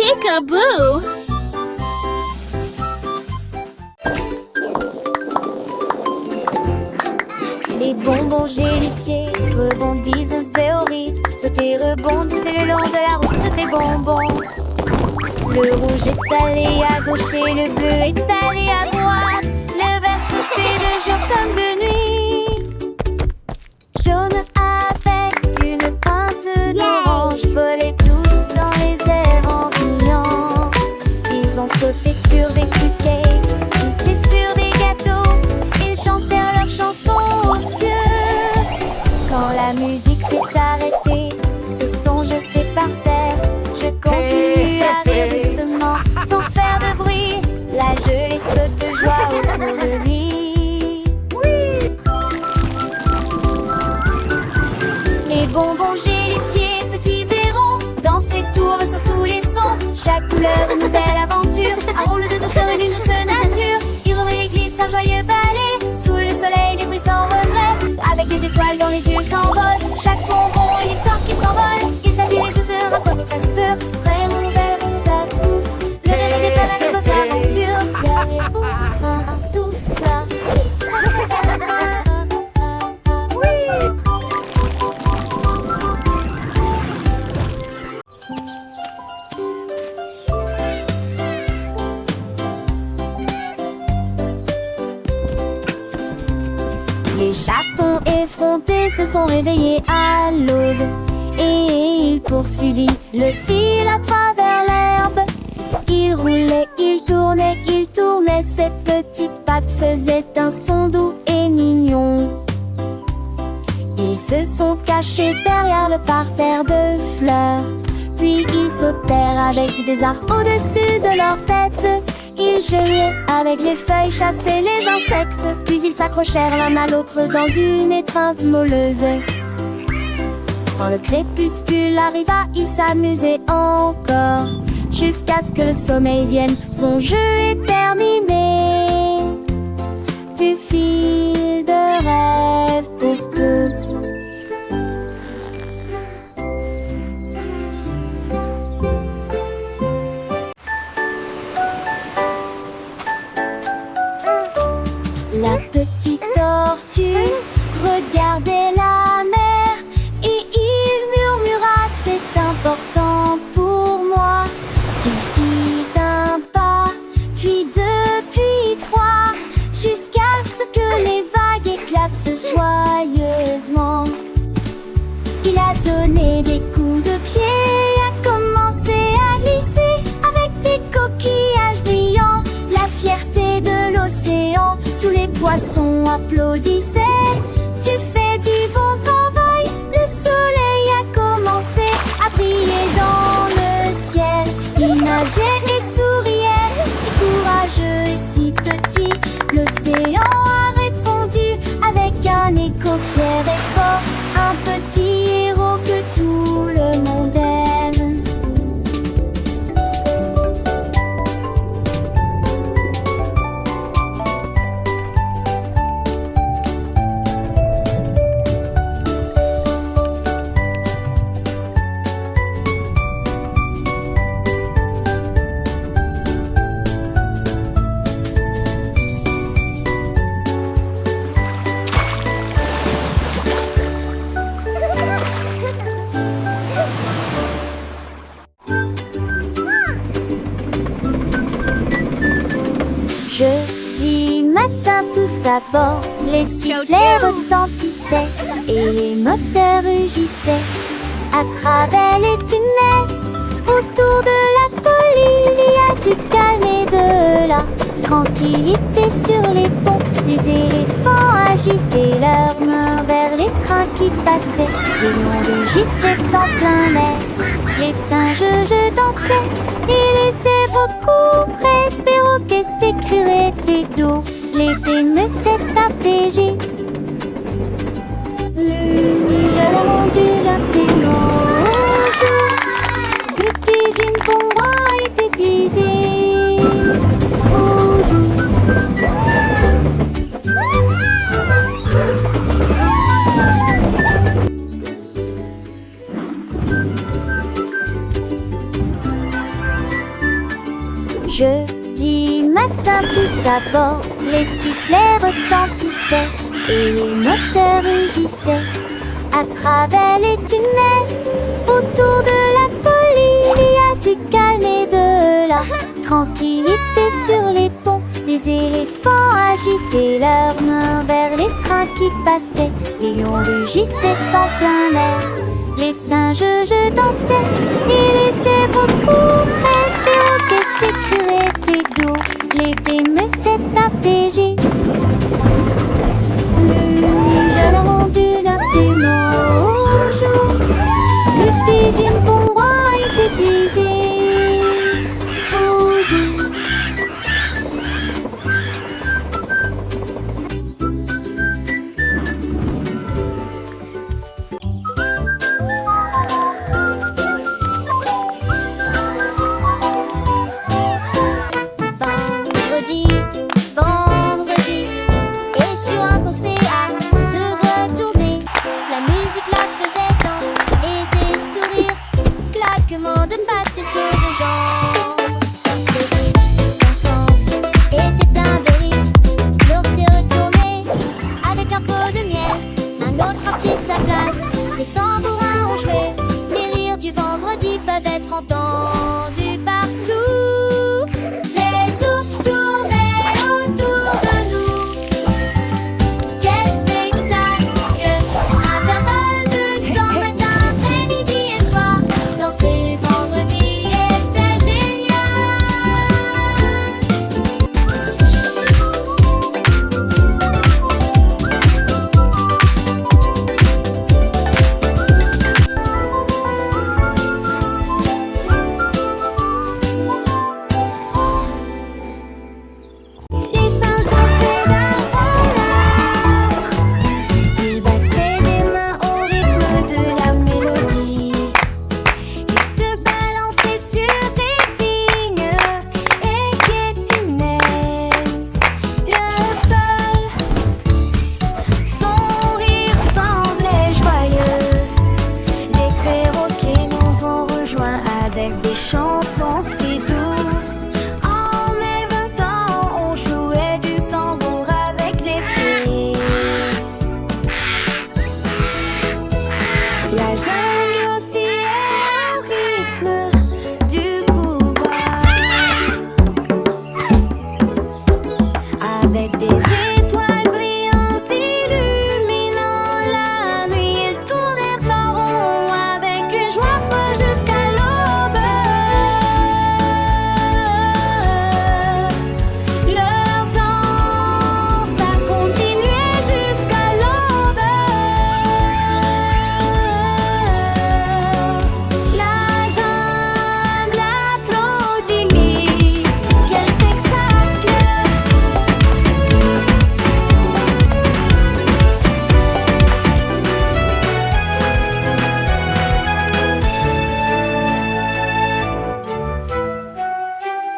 Peekaboo! Les bonbons gélifiés rebondissent au rythme. Sauter, rebondissez le long de la route des bonbons. Le rouge est allé à gauche et le bleu est allé à droite. Le vert sautait de jour comme de nuit. Jaune avec une pointe d'orange volaient tous dans les airs en riant. Ils ont sauté sur des cupcakes, glissé sur des gâteaux. Ils chantèrent leurs chansons aux cieux. Quand la musique s'est arrêtée, se sont jetés par terre. Je continue à rire doucement, sans faire de bruit. La gelée saute de joie autour de lui. Les bonbons gélifiés, petits et ronds, dansaient tournent sur tous les sons. Chaque couleur une nouvelle aventure, un rôle de douceur et d'une douce nature. Ils revenaient glissent un joyeux ballet, sous le soleil des bruits sans regret. Avec des étoiles dans les yeux s'envolent, chaque bonbon une histoire qui s'envole. Ils s'attirent les douceurs, à quoi ils fassent peur. Vraiment nouvelle, le rêve des planètes dans cette aventure. Tout ça. Les chatons effrontés se sont réveillés à l'aube et ils poursuivirent le fil à travers l'herbe. Ils roulaient, ils tournaient, ses petites pattes faisaient un son doux et mignon. Ils se sont cachés derrière le parterre de fleurs, puis ils sautèrent avec des arbres au-dessus de leur tête. Ils gelaient avec les feuilles, chassaient les insectes, puis ils s'accrochèrent l'un à l'autre dans une étreinte molleuse. Quand le crépuscule arriva, ils s'amusaient encore, jusqu'à ce que le sommeil vienne, son jeu est terminé. Du fil de rêve pour toutes. La petite tortue regardait la mer et il murmura: c'est important pour moi. Il fit un pas, puis deux, puis trois, jusqu'à ce que les vagues éclapsent joyeusement. Il a donné des coups de pied et a commencé à glisser avec des coquillages brillants. La fierté de l'océan, tous les poissons applaudissaient. Tu fais du bon travail, le soleil a commencé à briller dans le ciel. Il nageait et souriait, si courageux et si petit. L'océan a répondu avec un écho fier et fort. Un petit héros que tout le monde aime. Jeudi matin, tous à bord, les sifflets retentissaient et les moteurs rugissaient. À travers les tunnels, autour de la colline, il y a du calme et de la tranquillité sur les ponts. Les éléphants agitaient leurs mains vers les trains qui passaient. Les lions rugissaient en plein air, les singes je dansais et les zèbres couraient. Perroquets s'écrieraient et d'eau, l'été ne s'est apaisé. L'univers ondule un peu jour, petit gym pour moi et déguisé. Au jour. Jeudi matin, tous à bord, les sifflets retentissaient et les moteurs rugissaient. À travers les tunnels, autour de la colline, il y a du calme et de la tranquillité sur les ponts. Les éléphants agitaient leurs mains vers les trains qui passaient. Les lions rugissaient en plein air. Les singes dansaient et les zèbres couraient. Perroquets, sécurité d'eau, l'été me s'est apaisé. Le rendu d'un témoin au jour. Le pigeon pour moi est déguisé. Vendredi, et sur un concert à se retourner. La musique la faisait danse et ses sourires, claquement de pattes et sauts de jambes. Les ours ensemble étaient pleins de rythme. L'ours s'est retourné avec un pot de miel. Un autre a pris sa place. Les tambourins ont joué. Les rires du vendredi peuvent être entendus partout. Les ours tournaient autour de nous. Quel spectacle! Intervalle de temps, matin, après-midi et soir. Danser vendredi était génial. Les singes dansaient d'un roller. Ils battaient des mains au rythme de la mélodie. Ils se balançaient sur des vignes et piétinaient le sol. Son rire semblait joyeux. Les perroquets nous ont rejoints avec des chansons.